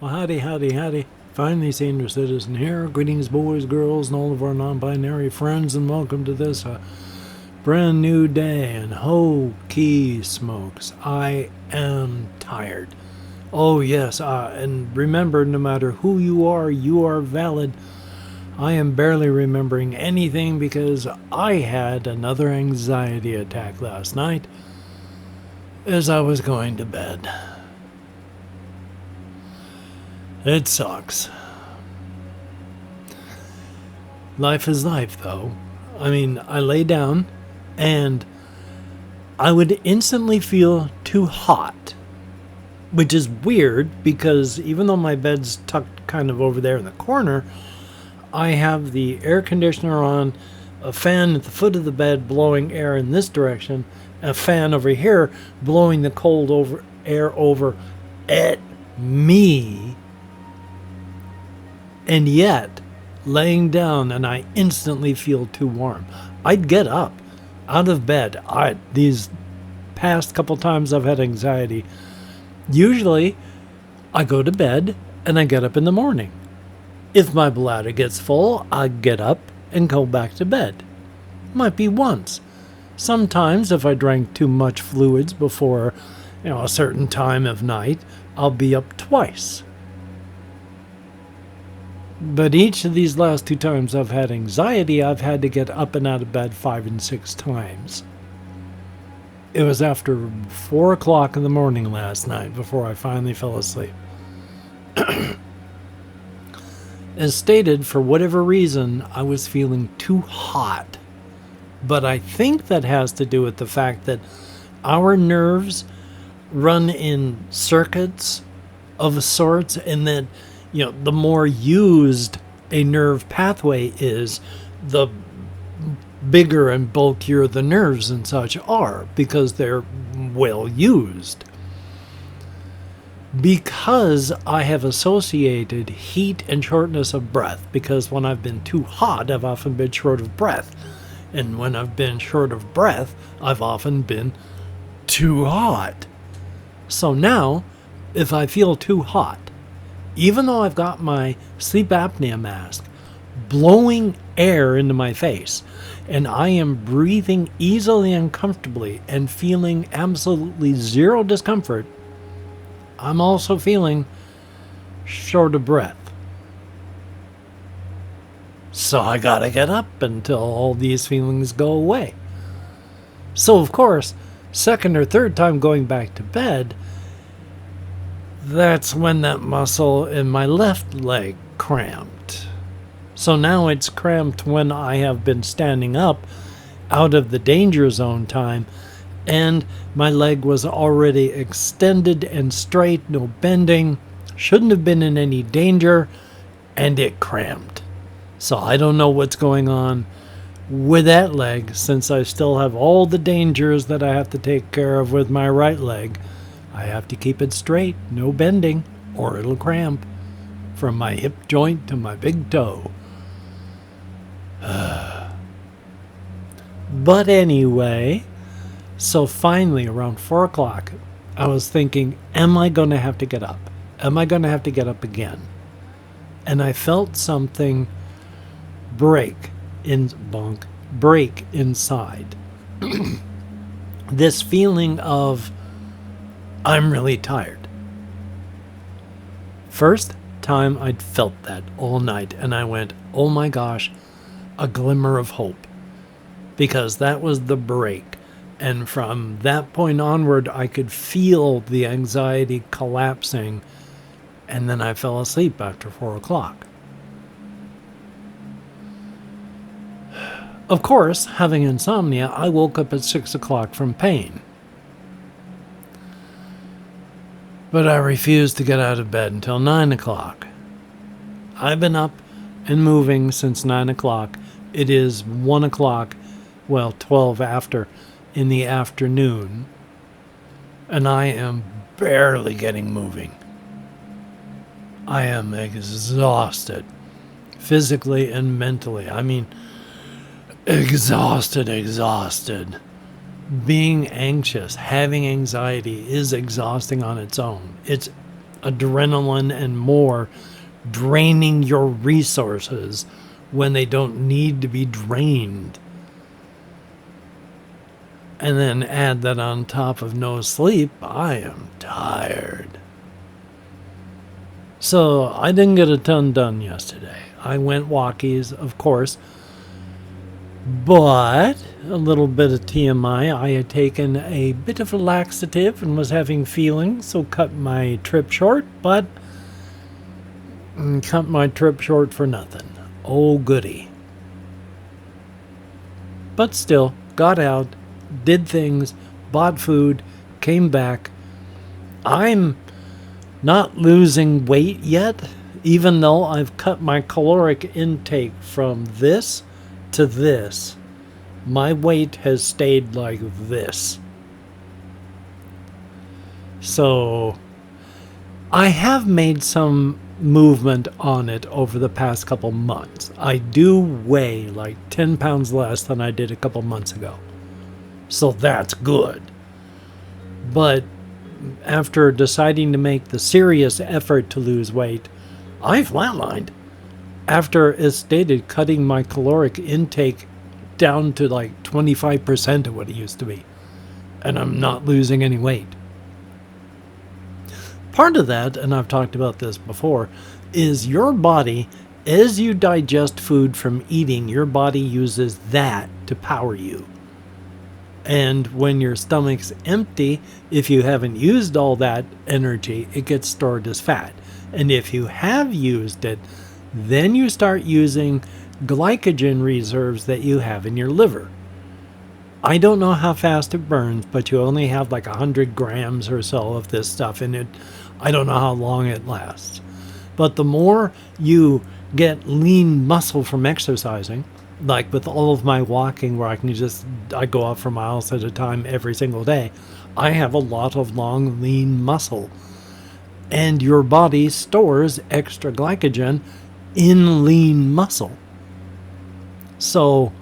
Well, howdy, howdy, howdy. Finally, senior citizen here. Greetings, boys, girls, and all of our non-binary friends, and welcome to this brand new day in Hokey smokes. I am tired. Oh, yes, and remember, no matter who you are valid. I am barely remembering anything because I had another anxiety attack last night as I was going to bed. It sucks. Life is life, though. I mean, I lay down and I would instantly feel too hot, which is weird because even though my bed's tucked kind of over there in the corner, I have the air conditioner on, a fan at the foot of the bed blowing air in this direction, a fan over here blowing the cold air over at me. And yet, laying down and I instantly feel too warm. I'd get up out of bed. These past couple times I've had anxiety, usually I go to bed and I get up in the morning. If my bladder gets full, I get up and go back to bed. Might be once. Sometimes if I drank too much fluids before, a certain time of night, I'll be up twice. But each of these last two times I've had anxiety, I've had to get up and out of bed 5 and 6 times. It was after 4 o'clock in the morning last night before I finally fell asleep. As stated, for whatever reason, I was feeling too hot. But I think that has to do with the fact that our nerves run in circuits of sorts, and that the more used a nerve pathway is, the bigger and bulkier the nerves and such are, because they're well used. Because I have associated heat and shortness of breath, because when I've been too hot, I've often been short of breath. And when I've been short of breath, I've often been too hot. So now, if I feel too hot, even though I've got my sleep apnea mask blowing air into my face, and I am breathing easily and comfortably and feeling absolutely zero discomfort, I'm also feeling short of breath. So I gotta get up until all these feelings go away. So of course, second or third time going back to bed, that's when that muscle in my left leg cramped. So now it's cramped when I have been standing up out of the danger zone time, and my leg was already extended and straight, no bending, shouldn't have been in any danger, and it cramped. So I don't know what's going on with that leg, since I still have all the dangers that I have to take care of with my right leg. I have to keep it straight, no bending, or it'll cramp from my hip joint to my big toe. But anyway, so finally around 4 o'clock, I was thinking, am I going to have to get up? Am I going to have to get up again? And I felt something break inside. This feeling of, I'm really tired. First time I'd felt that all night, and I went, oh my gosh, a glimmer of hope. Because that was the break. And from that point onward, I could feel the anxiety collapsing, and then I fell asleep after 4 o'clock. Of course, having insomnia, I woke up at 6 o'clock from pain. But I refused to get out of bed until 9 o'clock. I've been up and moving since 9 o'clock. It is 1 o'clock, 12 after, in the afternoon. And I am barely getting moving. I am exhausted, physically and mentally. I mean, exhausted. Being anxious, having anxiety is exhausting on its own. It's adrenaline and more, draining your resources when they don't need to be drained. And then add that on top of no sleep, I am tired. So I didn't get a ton done yesterday. I went walkies, of course. But a little bit of TMI, I had taken a bit of a laxative and was having feelings, so cut my trip short, but cut my trip short for nothing. Oh, goody. But still, got out, did things, bought food, came back. I'm not losing weight yet, even though I've cut my caloric intake from this to this. My weight has stayed like this. So I have made some movement on it over the past couple months. I do weigh like 10 pounds less than I did a couple months ago. So that's good. But after deciding to make the serious effort to lose weight, I flatlined. After, as stated, cutting my caloric intake down to like 25% of what it used to be. And I'm not losing any weight. Part of that, and I've talked about this before, is your body, as you digest food from eating, your body uses that to power you. And when your stomach's empty, if you haven't used all that energy, it gets stored as fat. And if you have used it, then you start using glycogen reserves that you have in your liver. I don't know how fast it burns, but you only have like 100 grams or so of this stuff in it. I don't know how long it lasts. But the more you get lean muscle from exercising, like with all of my walking where I go out for miles at a time every single day, I have a lot of long, lean muscle. And your body stores extra glycogen in lean muscle. So,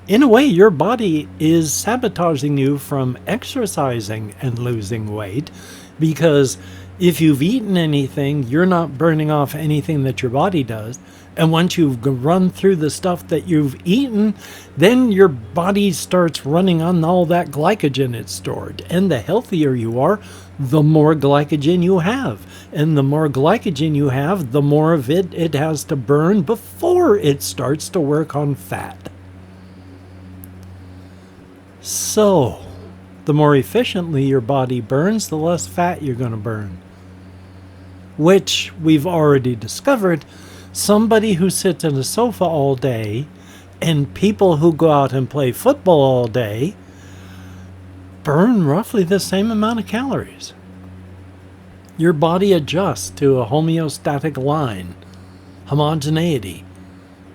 in a way, your body is sabotaging you from exercising and losing weight, because if you've eaten anything, you're not burning off anything that your body does. And once you've run through the stuff that you've eaten, then your body starts running on all that glycogen it's stored. And the healthier you are, the more glycogen you have. And the more glycogen you have, the more of it has to burn before it starts to work on fat. So, the more efficiently your body burns, the less fat you're going to burn. Which we've already discovered, somebody who sits on a sofa all day and people who go out and play football all day burn roughly the same amount of calories. Your body adjusts to a homeostatic line, homogeneity.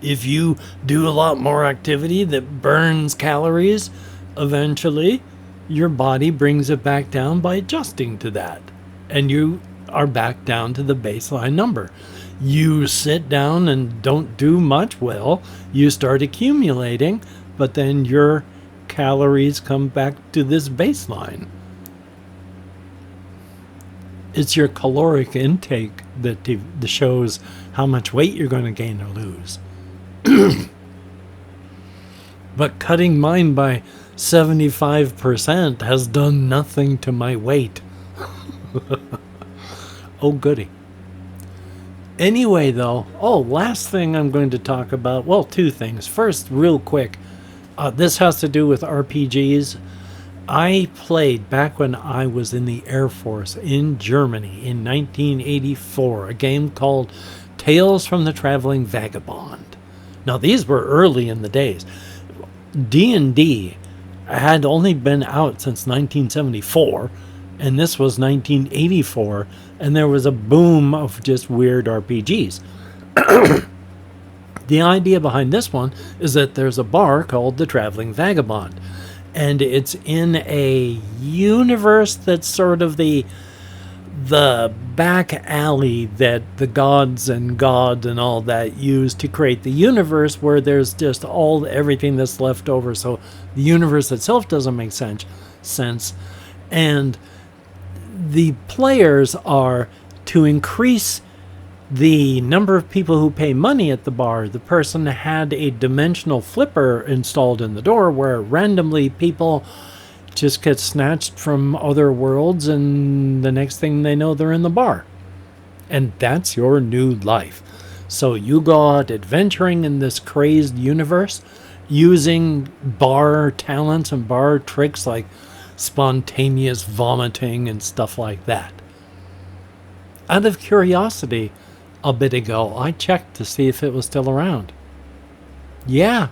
If you do a lot more activity that burns calories, eventually your body brings it back down by adjusting to that. And you are back down to the baseline number. You sit down and don't do much, well, you start accumulating, but then your calories come back to this baseline. It's your caloric intake that shows how much weight you're going to gain or lose. But cutting mine by 75% has done nothing to my weight. Oh, goody. Anyway, though, last thing I'm going to talk about, well, two things. First, real quick, this has to do with RPGs. I played back when I was in the Air Force in Germany in 1984, a game called Tales from the Traveling Vagabond. Now, these were early in the days. D&D had only been out since 1974, and this was 1984, and there was a boom of just weird RPGs. The idea behind this one is that there's a bar called the Traveling Vagabond, and it's in a universe that's sort of the back alley that the gods and all that use to create the universe, where there's just everything that's left over, so the universe itself doesn't make sense, and the players are to increase the number of people who pay money at the bar, the person had a dimensional flipper installed in the door where randomly people just get snatched from other worlds, and the next thing they know, they're in the bar. And that's your new life. So you go out adventuring in this crazed universe using bar talents and bar tricks like spontaneous vomiting and stuff like that. Out of curiosity, a bit ago, I checked to see if it was still around. Yeah,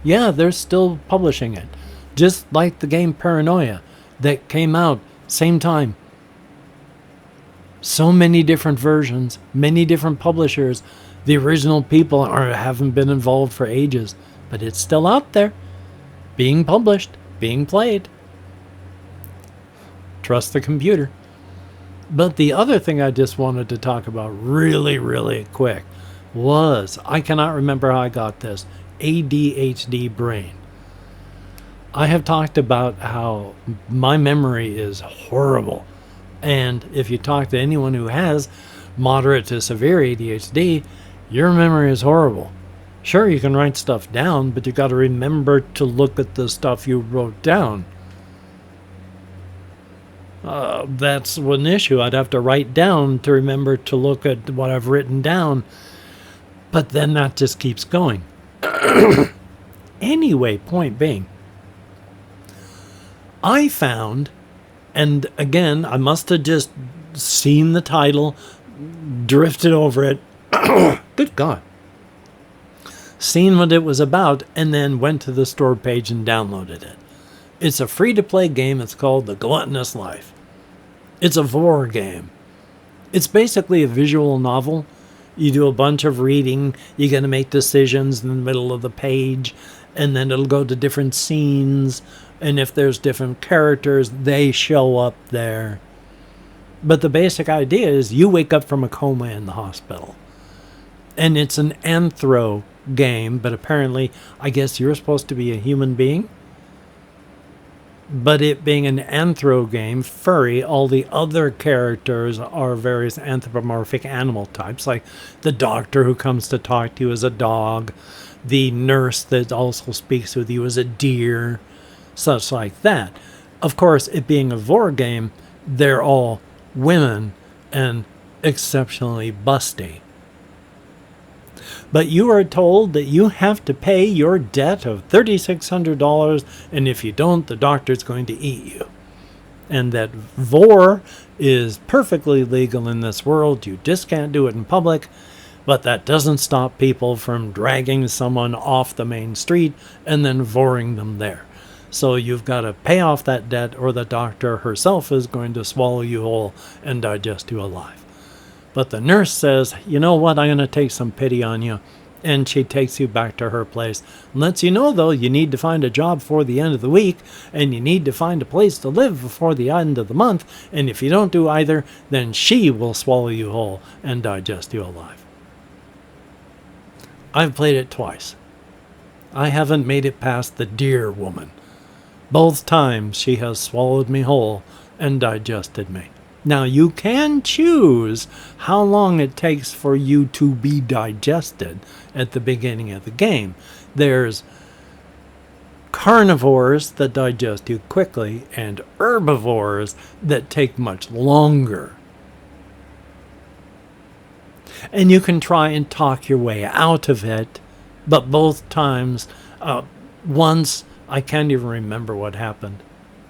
they're still publishing it. Just like the game Paranoia that came out same time. So many different versions, many different publishers. The original people haven't been involved for ages, but it's still out there, being published, being played. Trust the computer. But the other thing I just wanted to talk about really, really quick was, I cannot remember how I got this, ADHD brain. I have talked about how my memory is horrible. And if you talk to anyone who has moderate to severe ADHD, your memory is horrible. Sure, you can write stuff down, but you got to remember to look at the stuff you wrote down. That's one issue. I'd have to write down to remember to look at what I've written down. But then that just keeps going. Anyway, point being, I found, and again, I must have just seen the title, drifted over it. Good God. Seen what it was about, and then went to the store page and downloaded it. It's a free-to-play game. It's called The Gluttonous Life. It's a vor game. It's basically a visual novel. You do a bunch of reading. You're going to make decisions in the middle of the page, and then it'll go to different scenes. And if there's different characters, they show up there. But the basic idea is you wake up from a coma in the hospital. And it's an anthro game, but apparently, I guess you're supposed to be a human being. But it being an anthro game, furry, all the other characters are various anthropomorphic animal types, like the doctor who comes to talk to you is a dog, the nurse that also speaks with you is a deer, such like that. Of course, it being a vor game, they're all women and exceptionally busty. But you are told that you have to pay your debt of $3,600, and if you don't, the doctor's going to eat you. And that vor is perfectly legal in this world. You just can't do it in public, but that doesn't stop people from dragging someone off the main street and then voring them there. So you've got to pay off that debt, or the doctor herself is going to swallow you whole and digest you alive. But the nurse says, you know what, I'm going to take some pity on you. And she takes you back to her place. Lets you know, though, you need to find a job before the end of the week, and you need to find a place to live before the end of the month. And if you don't do either, then she will swallow you whole and digest you alive. I've played it twice. I haven't made it past the deer woman. Both times she has swallowed me whole and digested me. Now, you can choose how long it takes for you to be digested at the beginning of the game. There's carnivores that digest you quickly and herbivores that take much longer. And you can try and talk your way out of it, but both times, once, I can't even remember what happened,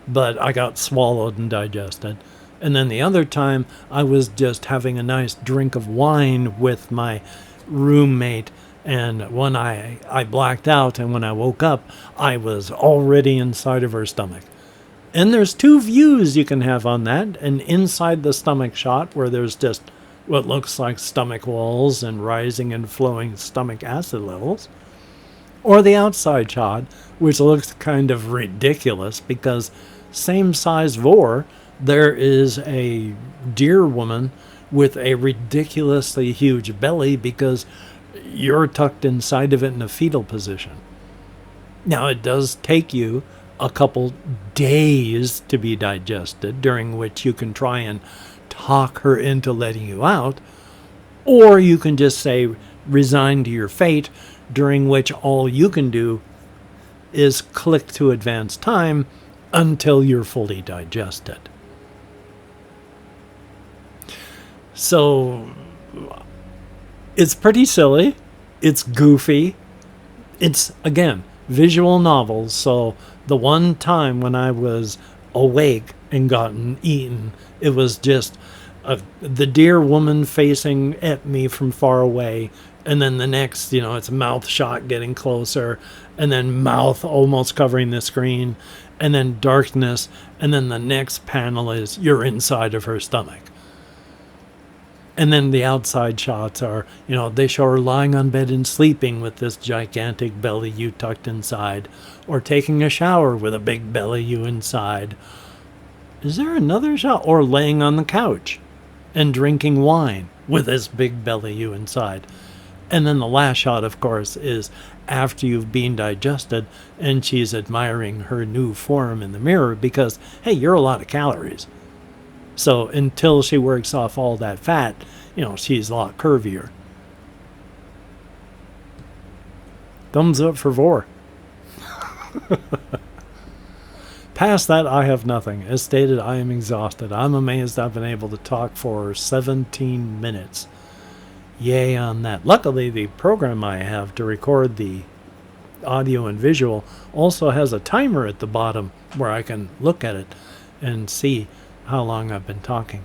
but I got swallowed and digested. And then the other time, I was just having a nice drink of wine with my roommate. And when I blacked out, and when I woke up, I was already inside of her stomach. And there's two views you can have on that. An inside the stomach shot, where there's just what looks like stomach walls and rising and flowing stomach acid levels. Or the outside shot, which looks kind of ridiculous because same size vor, there is a deer woman with a ridiculously huge belly because you're tucked inside of it in a fetal position. Now, it does take you a couple days to be digested, during which you can try and talk her into letting you out, or you can just say resign to your fate, during which all you can do is click to advance time until you're fully digested. So it's pretty silly. It's goofy. It's, again, visual novels. So the one time when I was awake and gotten eaten, it was just the dear woman facing at me from far away, and then the next, it's mouth shot getting closer, and then mouth almost covering the screen, and then darkness, and then the next panel is you're inside of her stomach. And then the outside shots are, they show her lying on bed and sleeping with this gigantic belly you tucked inside, or taking a shower with a big belly you inside. Is there another shot? Or laying on the couch and drinking wine with this big belly you inside. And then the last shot, of course, is after you've been digested and she's admiring her new form in the mirror because, hey, you're a lot of calories. So until she works off all that fat, she's a lot curvier. Thumbs up for Vor. Past that, I have nothing. As stated, I am exhausted. I'm amazed I've been able to talk for 17 minutes. Yay on that. Luckily, the program I have to record the audio and visual also has a timer at the bottom where I can look at it and see how long I've been talking.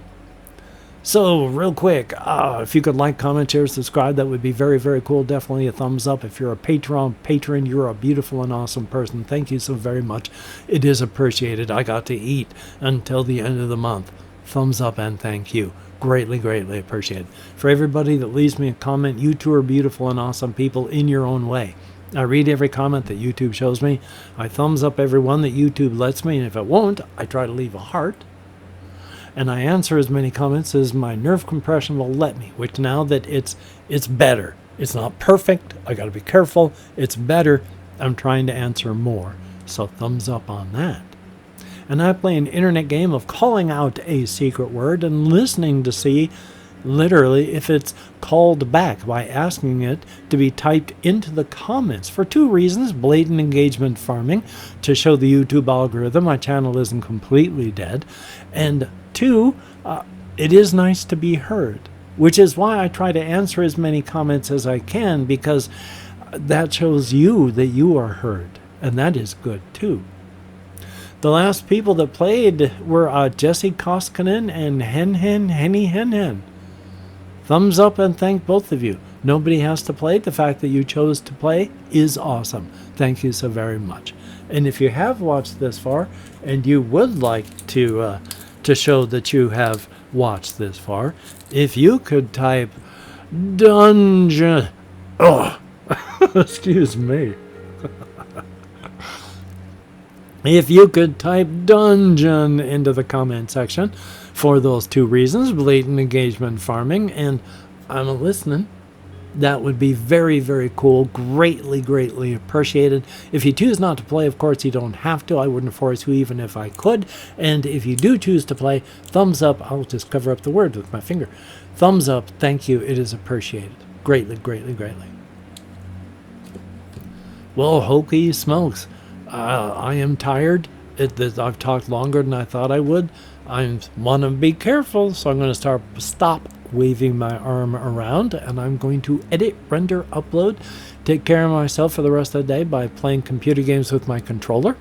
So, real quick, if you could like, comment, share, subscribe, that would be very, very cool. Definitely a thumbs up. If you're a patron, you're a beautiful and awesome person. Thank you so very much. It is appreciated. I got to eat until the end of the month. Thumbs up and thank you. Greatly, greatly appreciated. For everybody that leaves me a comment, you two are beautiful and awesome people in your own way. I read every comment that YouTube shows me. I thumbs up every one that YouTube lets me, and if it won't, I try to leave a heart. And I answer as many comments as my nerve compression will let me, which now that it's better. It's not perfect. I got to be careful. It's better. I'm trying to answer more. So thumbs up on that. And I play an internet game of calling out a secret word and listening to see literally if it's called back by asking it to be typed into the comments for two reasons: blatant engagement farming to show the YouTube algorithm my channel isn't completely dead, and two, it is nice to be heard, which is why I try to answer as many comments as I can, because that shows you that you are heard, and that is good too. The last people that played were Jesse Koskinen and Henny. Thumbs up and thank both of you. Nobody has to play. The fact that you chose to play is awesome. Thank you so very much. And if you have watched this far and you would like to show that you have watched this far, if you could type dungeon. Oh, excuse me. If you could type dungeon into the comment section for those two reasons, blatant engagement farming, and I'm listening, that would be very, very cool. Greatly, greatly appreciated. If you choose not to play, of course, you don't have to. I wouldn't force you even if I could. And if you do choose to play, thumbs up. I'll just cover up the word with my finger. Thumbs up. Thank you. It is appreciated. Greatly, greatly, greatly. Well, Hokey smokes. I am tired. I've talked longer than I thought I would. I want to be careful, so I'm going to stop waving my arm around, and I'm going to edit, render, upload, take care of myself for the rest of the day by playing computer games with my controller,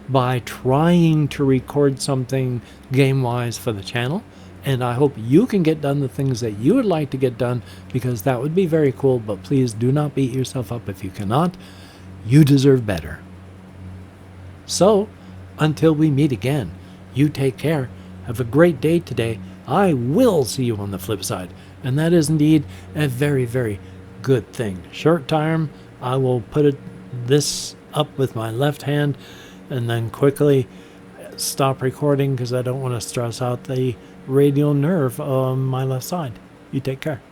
by trying to record something game-wise for the channel, and I hope you can get done the things that you would like to get done, because that would be very cool, but please do not beat yourself up if you cannot. You deserve better. So, until we meet again, you take care. Have a great day today. I will see you on the flip side. And that is indeed a very, very good thing. Short term, I will put this up with my left hand and then quickly stop recording because I don't want to stress out the radial nerve on my left side. You take care.